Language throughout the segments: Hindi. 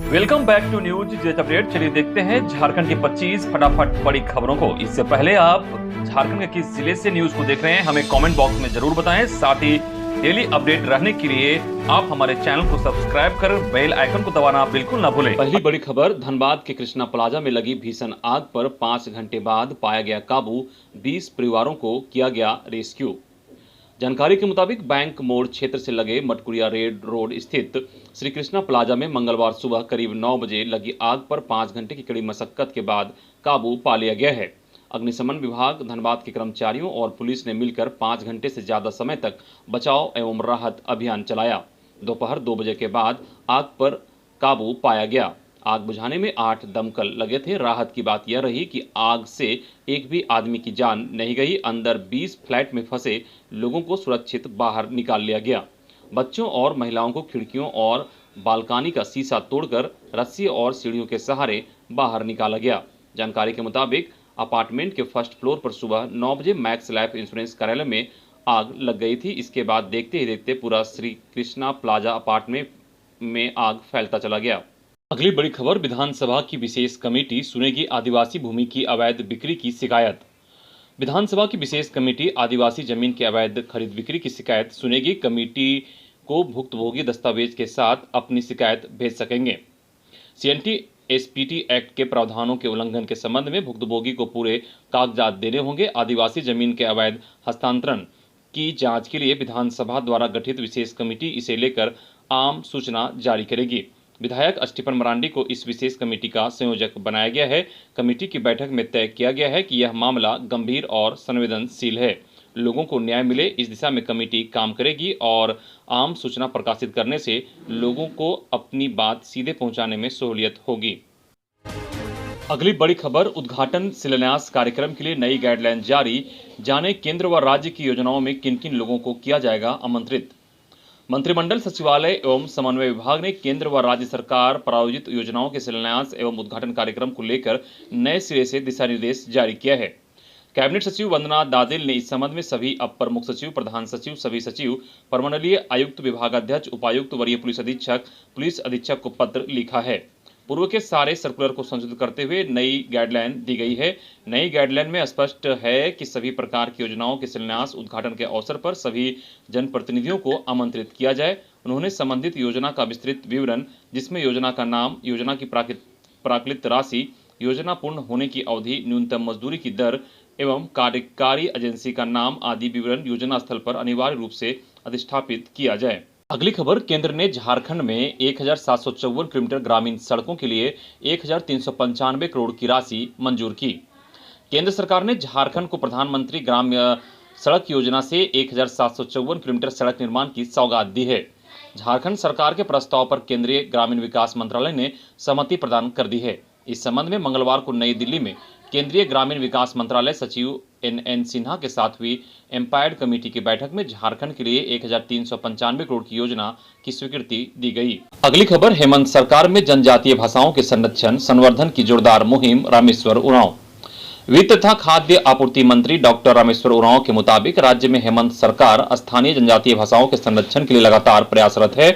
Welcome back to news jet update. चलिए देखते हैं झारखंड की 25 फटाफट बड़ी खबरों को। इससे पहले आप झारखंड के किस जिले से न्यूज को देख रहे हैं हमें कमेंट बॉक्स में जरूर बताएं। साथ ही डेली अपडेट रहने के लिए आप हमारे चैनल को सब्सक्राइब कर बेल आइकन को दबाना बिल्कुल ना भूलें। पहली बड़ी खबर, धनबाद के कृष्णा प्लाजा में लगी भीषण आग पर 5 घंटे बाद पाया गया काबू, 20 परिवारों को किया गया रेस्क्यू। जानकारी के मुताबिक बैंक मोड़ क्षेत्र से लगे मटकुरिया रेड रोड स्थित श्री कृष्णा प्लाजा में मंगलवार सुबह करीब 9 बजे लगी आग पर 5 घंटे की कड़ी मशक्कत के बाद काबू पा लिया गया है। अग्निशमन विभाग, धनबाद के कर्मचारियों और पुलिस ने मिलकर 5 घंटे से ज्यादा समय तक बचाव एवं राहत अभियान चलाया। दोपहर 2 बजे के बाद आग पर काबू पाया गया। आग बुझाने में 8 दमकल लगे थे। राहत की बात यह रही कि आग से एक भी आदमी की जान नहीं गई। अंदर 20 फ्लैट में फंसे लोगों को सुरक्षित बाहर निकाल लिया गया। बच्चों और महिलाओं को खिड़कियों और बालकनी का शीशा तोड़कर रस्सी और सीढ़ियों के सहारे बाहर निकाला गया। जानकारी के मुताबिक अपार्टमेंट के फर्स्ट फ्लोर पर सुबह 9 बजे मैक्स लाइफ इंश्योरेंस कार्यालय में आग लग गई थी। इसके बाद देखते ही देखते पूरा श्री कृष्णा प्लाजा अपार्टमेंट में आग फैलता चला गया। अगली बड़ी खबर, विधानसभा की विशेष कमेटी सुनेगी आदिवासी भूमि की अवैध बिक्री की शिकायत। विधानसभा की विशेष कमेटी आदिवासी जमीन की अवैध खरीद बिक्री की शिकायत सुनेगी। कमेटी को भुक्तभोगी दस्तावेज के साथ अपनी शिकायत भेज सकेंगे। सीएनटी एसपीटी एक्ट के प्रावधानों के उल्लंघन के संबंध में भुक्तभोगी को पूरे कागजात देने होंगे। आदिवासी जमीन के अवैध हस्तांतरण की जांच के लिए विधानसभा द्वारा गठित विशेष कमेटी इसे लेकर आम सूचना जारी करेगी। विधायक स्टीफन मरांडी को इस विशेष कमेटी का संयोजक बनाया गया है। कमेटी की बैठक में तय किया गया है कि यह मामला गंभीर और संवेदनशील है। लोगों को न्याय मिले इस दिशा में कमेटी काम करेगी और आम सूचना प्रकाशित करने से लोगों को अपनी बात सीधे पहुंचाने में सहूलियत होगी। अगली बड़ी खबर, उद्घाटन शिलान्यास कार्यक्रम के लिए नई गाइडलाइन जारी। जाने केंद्र व राज्य की योजनाओं में किन किन लोगों को किया जाएगा आमंत्रित। मंत्रिमंडल सचिवालय एवं समन्वय विभाग ने केंद्र व राज्य सरकार प्रायोजित योजनाओं के शिलान्यास एवं उद्घाटन कार्यक्रम को लेकर नए सिरे से दिशा निर्देश जारी किया है। कैबिनेट सचिव वंदना दादेल ने इस संबंध में सभी अपर मुख्य सचिव, प्रधान सचिव, सभी सचिव, प्रमंडलीय आयुक्त, विभागाध्यक्ष, उपायुक्त, वरीय पुलिस अधीक्षक को पत्र लिखा है। पूर्व के सारे सर्कुलर को संशोधित करते हुए नई गाइडलाइन दी गई है। नई गाइडलाइन में स्पष्ट है कि सभी प्रकार की योजनाओं के शिलान्यास उद्घाटन के अवसर पर सभी जनप्रतिनिधियों को आमंत्रित किया जाए। उन्होंने संबंधित योजना का विस्तृत विवरण, जिसमें योजना का नाम, योजना की प्राकृत राशि, योजना पूर्ण होने की अवधि, न्यूनतम मजदूरी की दर एवं कार्यकारी एजेंसी का नाम आदि विवरण योजना स्थल पर अनिवार्य रूप से अधिष्ठापित किया जाए। अगली खबर, केंद्र ने झारखंड में 1754 किलोमीटर ग्रामीण सड़कों के लिए 1395 करोड़ की राशि मंजूर की। केंद्र सरकार ने झारखंड को प्रधानमंत्री ग्राम्य सड़क योजना से 1754 किलोमीटर सड़क निर्माण की सौगात दी है। झारखंड सरकार के प्रस्ताव पर केंद्रीय ग्रामीण विकास मंत्रालय ने सहमति प्रदान कर दी है। इस संबंध में मंगलवार को नई दिल्ली में केंद्रीय ग्रामीण विकास मंत्रालय सचिव एन सिन्हा के साथ हुई एम्पायर्ड कमेटी की बैठक में झारखंड के लिए 1395 करोड़ की योजना की स्वीकृति दी गई। अगली खबर, हेमंत सरकार में जनजातीय भाषाओं के संरक्षण संवर्धन की जोरदार मुहिम, रामेश्वर उरांव। वित्त तथा खाद्य आपूर्ति मंत्री डॉक्टर रामेश्वर उरांव के मुताबिक राज्य में हेमंत सरकार स्थानीय जनजातीय भाषाओं के संरक्षण के लिए लगातार प्रयासरत है।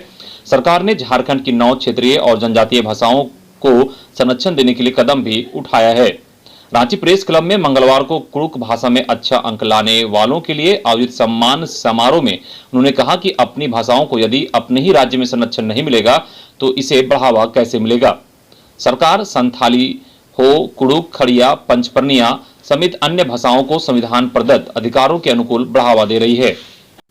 सरकार ने झारखंड की 9 क्षेत्रीय और जनजातीय भाषाओं को संरक्षण देने के लिए कदम भी उठाया है। रांची प्रेस क्लब में मंगलवार को कुड़ुक भाषा में अच्छा अंक लाने वालों के लिए आयोजित सम्मान समारोह में उन्होंने कहा कि अपनी भाषाओं को यदि अपने ही राज्य में संरक्षण नहीं मिलेगा तो इसे बढ़ावा कैसे मिलेगा। सरकार संथाली हो, कुड़ुक, खड़िया, पंचपर्निया समेत अन्य भाषाओं को संविधान प्रदत्त अधिकारों के अनुकूल बढ़ावा दे रही है।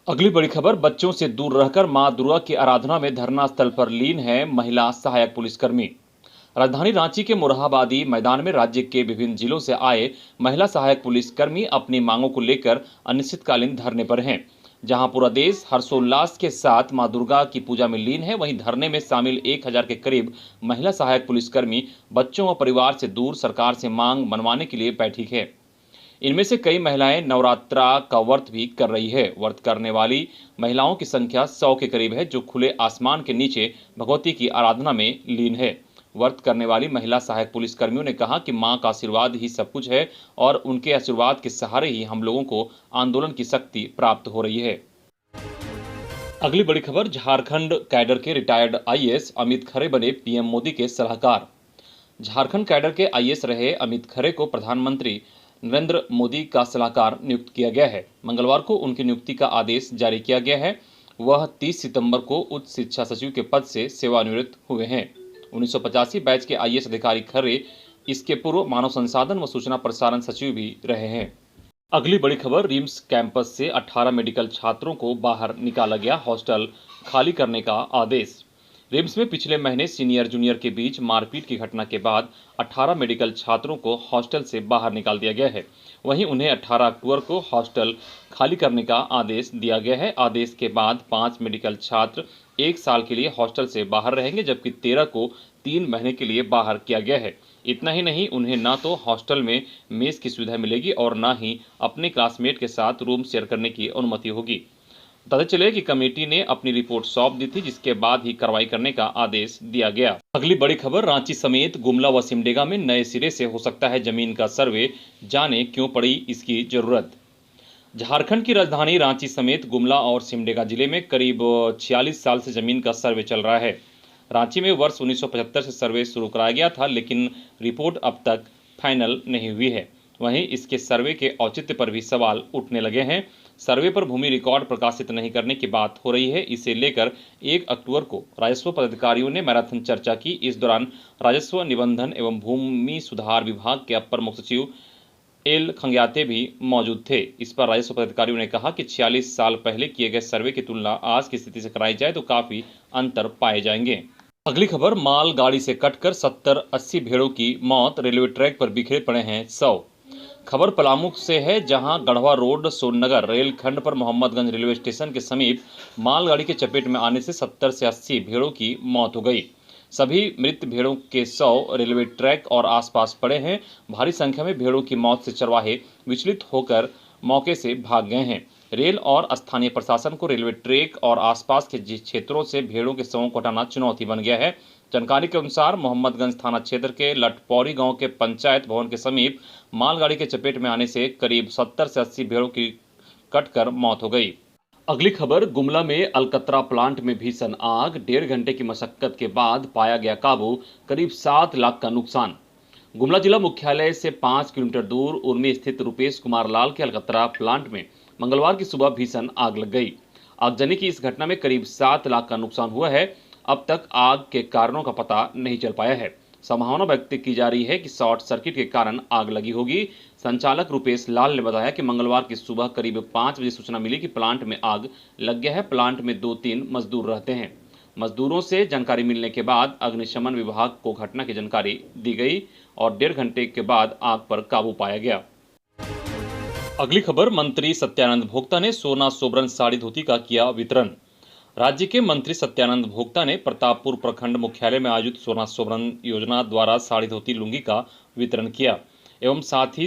अगली बड़ी खबर, बच्चों से दूर रहकर मां दुर्गा की आराधना में धरना स्थल पर लीन है महिला सहायक पुलिसकर्मी। राजधानी रांची के मोरहाबादी मैदान में राज्य के विभिन्न जिलों से आए महिला सहायक पुलिसकर्मी अपनी मांगों को लेकर अनिश्चितकालीन धरने पर हैं। जहां पूरा देश हर्षोल्लास के साथ मां दुर्गा की पूजा में लीन है, वहीं धरने में शामिल 1000 के करीब महिला सहायक पुलिसकर्मी बच्चों व परिवार से दूर सरकार से मांग मनवाने के लिए बैठी है। इनमें से कई महिलाएं नवरात्रा का व्रत भी कर रही है। व्रत करने वाली महिलाओं की संख्या 100 के करीब है, जो खुले आसमान के नीचे भगवती की आराधना में लीन है। व्रत करने वाली महिला सहायक पुलिसकर्मियों ने कहा कि मां का आशीर्वाद ही सब कुछ है और उनके आशीर्वाद के सहारे ही हम लोगों को आंदोलन की शक्ति प्राप्त हो रही है। अगली बड़ी खबर, झारखंड कैडर के रिटायर्ड आईएएस अमित खरे बने पीएम मोदी के सलाहकार। झारखंड कैडर के आईएएस रहे अमित खरे को प्रधानमंत्री नरेंद्र मोदी का सलाहकार नियुक्त किया गया है। मंगलवार को उनकी नियुक्ति का आदेश जारी किया गया है। वह 30 सितंबर को उच्च शिक्षा सचिव के पद से सेवानिवृत्त हुए हैं। 1985 बैच के आईएएस अधिकारी खरे इसके पूर्व मानव संसाधन व सूचना प्रसारण सचिव भी रहे हैं। अगली बड़ी खबर, रिम्स कैंपस से 18 मेडिकल छात्रों को बाहर निकाला गया, हॉस्टल खाली करने का आदेश। रिम्स में पिछले महीने सीनियर जूनियर के बीच मारपीट की घटना के बाद 18 मेडिकल छात्रों को हॉस्टल से बाहर निकाल दिया गया है। वहीं उन्हें 18 अक्टूबर को हॉस्टल खाली करने का आदेश दिया गया है। आदेश के बाद 5 मेडिकल छात्र 1 साल के लिए हॉस्टल से बाहर रहेंगे, जबकि 13 को 3 महीने के लिए बाहर किया गया है। इतना ही नहीं, उन्हें न तो हॉस्टल में मेस की सुविधा मिलेगी और न ही अपने क्लासमेट के साथ रूम शेयर करने की अनुमति होगी। पता चले कि कमेटी ने अपनी रिपोर्ट सौंप दी थी, जिसके बाद ही कार्रवाई करने का आदेश दिया गया। अगली बड़ी खबर, रांची समेत गुमला व सिमडेगा में नए सिरे से हो सकता है जमीन का सर्वे, जाने क्यों पड़ी इसकी जरूरत। झारखंड की राजधानी रांची समेत गुमला और सिमडेगा जिले में करीब 46 साल से जमीन का सर्वे चल रहा है। रांची में वर्ष 1975 से सर्वे शुरू कराया गया था, लेकिन रिपोर्ट अब तक फाइनल नहीं हुई है। वहीं इसके सर्वे के औचित्य पर भी सवाल उठने लगे हैं। सर्वे पर भूमि रिकॉर्ड प्रकाशित नहीं करने की बात हो रही है। इसे लेकर 1 अक्टूबर को राजस्व पदाधिकारियों ने मैराथन चर्चा की। इस दौरान राजस्व निबंधन एवं भूमि सुधार विभाग के अपर मुख्य सचिव एल खंग्याते भी मौजूद थे। इस पर राजस्व पदाधिकारियों ने कहा कि 46 साल पहले किए गए सर्वे की तुलना आज की स्थिति से कराई जाए तो काफी अंतर पाए जाएंगे। अगली खबर, माल गाड़ी से कटकर 70-80 भेड़ों की मौत, रेलवे ट्रैक पर बिखरे पड़े हैं 100। खबर पलामू से है, जहां गढ़वा रोड सोननगर रेलखंड पर मोहम्मदगंज रेलवे स्टेशन के समीप मालगाड़ी के चपेट में आने से 70 से 80 भेड़ों की मौत हो गई। सभी मृत भेड़ों के 100 रेलवे ट्रैक और आसपास पड़े हैं। भारी संख्या में भेड़ों की मौत से चरवाहे विचलित होकर मौके से भाग गए हैं। रेल और स्थानीय प्रशासन को रेलवे ट्रैक और आसपास के क्षेत्रों से भेड़ों के शवों को हटाना चुनौती बन गया है। जानकारी के अनुसार मोहम्मदगंज थाना क्षेत्र के लटपौरी गांव के पंचायत भवन के समीप मालगाड़ी के चपेट में आने से करीब 70 से 80 भेड़ों की कटकर मौत हो गई। अगली खबर, गुमला में अलकतरा प्लांट में भीषण आग, 1.5 घंटे की मशक्कत के बाद पाया गया काबू, करीब 7 लाख का नुकसान। गुमला जिला मुख्यालय से 5 किलोमीटर दूर उर्मी स्थित रुपेश कुमार लाल के अलकतरा प्लांट में मंगलवार की सुबह भीषण आग लग गई। आगजनी की इस घटना में करीब 7 लाख का नुकसान हुआ है। अब तक आग के कारणों का पता नहीं चल पाया है। संभावना व्यक्त की जा रही है कि शॉर्ट सर्किट के कारण आग लगी होगी। संचालक रुपेश लाल ने बताया कि मंगलवार की सुबह करीब 5 बजे सूचना मिली कि प्लांट में आग लग गया है। प्लांट में 2-3 मजदूर रहते हैं। मजदूरों से जानकारी मिलने के बाद अग्निशमन विभाग को घटना की जानकारी दी गई और 1.5 घंटे के बाद आग पर काबू पाया गया। अगली खबर, मंत्री सत्यानंद भोक्ता ने सोना सोबरन साड़ी धोती का किया वितरण। राज्य के मंत्री सत्यानंद भोक्ता ने प्रतापपुर प्रखंड मुख्यालय में आयोजित सोना सोबरन योजना द्वारा साड़ी धोती लुंगी का वितरण किया एवं साथ ही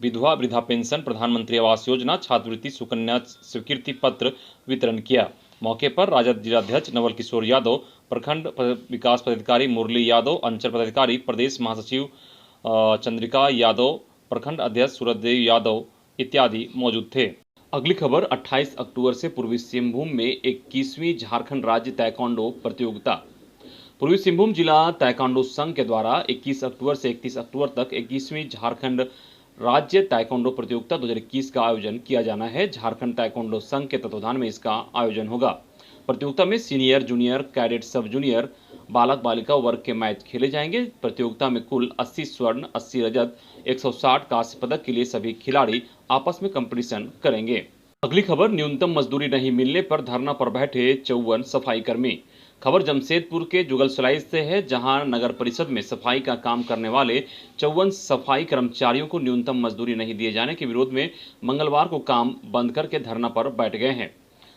विधवा वृद्धा पेंशन, प्रधानमंत्री आवास योजना, छात्रवृत्ति, सुकन्या स्वीकृति पत्र वितरण किया। मौके पर राजद जिलाध्यक्ष नवल किशोर यादव, प्रखंड विकास पदाधिकारी मुरली यादव, अंचल पदाधिकारी प्रदेश महासचिव चंद्रिका यादव, प्रखंड अध्यक्ष सूरजदेव यादव इत्यादि मौजूद थे। अगली खबर, 28 अक्टूबर से पूर्वी सिंहभूम में 21वीं झारखंड राज्य ताइक्वांडो प्रतियोगिता। पूर्वी सिंहभूम जिला ताइक्वांडो संघ के द्वारा 21 अक्टूबर से 31 अक्टूबर तक 21वीं झारखंड राज्य ताइक्वांडो प्रतियोगिता 2021 का आयोजन किया जाना है। झारखंड ताइक्वांडो संघ के तत्वाधान में इसका आयोजन होगा। प्रतियोगिता में सीनियर, जूनियर, कैडेट, सब जूनियर, बालक बालिका वर्ग के मैच खेले जाएंगे। प्रतियोगिता में कुल 80 स्वर्ण, 80 रजत, 160 कांस्य पदक के लिए सभी खिलाड़ी आपस में कंपटीशन करेंगे। अगली खबर, न्यूनतम मजदूरी नहीं मिलने पर धरना पर बैठे 54 सफाई कर्मी। खबर जमशेदपुर के जुगलसराय से है, जहां नगर परिषद में सफाई का काम करने वाले 54 सफाई कर्मचारियों को न्यूनतम मजदूरी नहीं दिए जाने के विरोध में मंगलवार को काम बंद करके धरना पर बैठ गए हैं।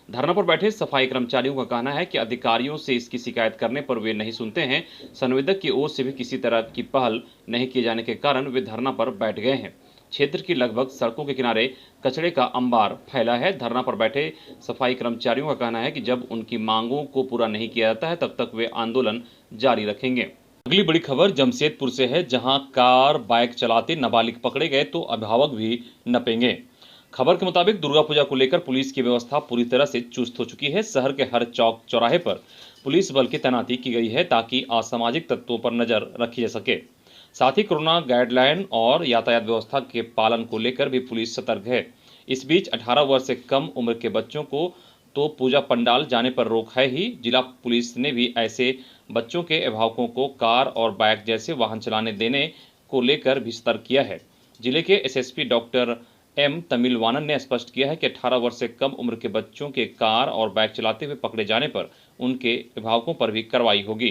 धरना पर बैठे सफाई कर्मचारियों का कहना है कि अधिकारियों से इसकी शिकायत करने पर वे नहीं सुनते हैं। संवेदक की ओर से भी किसी तरह की पहल नहीं किए जाने के कारण वे धरना पर बैठ गए हैं। क्षेत्र की लगभग सड़कों के किनारे कचरे का अंबार फैला है। धरना पर बैठे सफाई कर्मचारियों का कहना है कि जब उनकी मांगों को पूरा नहीं किया जाता है तब तक वे आंदोलन जारी रखेंगे। अगली बड़ी खबर जमशेदपुर से है, जहां कार बाइक चलाते नाबालिग पकड़े गए तो अभिभावक भी नपेंगे। खबर के मुताबिक दुर्गा पूजा को लेकर पुलिस की व्यवस्था पूरी तरह से चुस्त हो चुकी है। शहर के हर चौक चौराहे पर पुलिस बल की तैनाती की गई है ताकि असामाजिक तत्वों पर नजर रखी जा सके। साथ ही कोरोना गाइडलाइन और यातायात व्यवस्था के पालन को लेकर भी पुलिस सतर्क है। इस बीच 18 वर्ष से कम उम्र के बच्चों को तो पूजा पंडाल जाने पर रोक है ही। जिला पुलिस ने भी ऐसे बच्चों के अभिभावकों को कार और बाइक जैसे वाहन चलाने देने को लेकर भी सतर्क किया है। जिले के एसएसपी डॉक्टर एम तमिलवानन ने स्पष्ट किया है कि 18 वर्ष से कम उम्र के बच्चों के कार और बाइक चलाते हुए पकड़े जाने पर उनके अभिभावकों पर भी कार्रवाई होगी।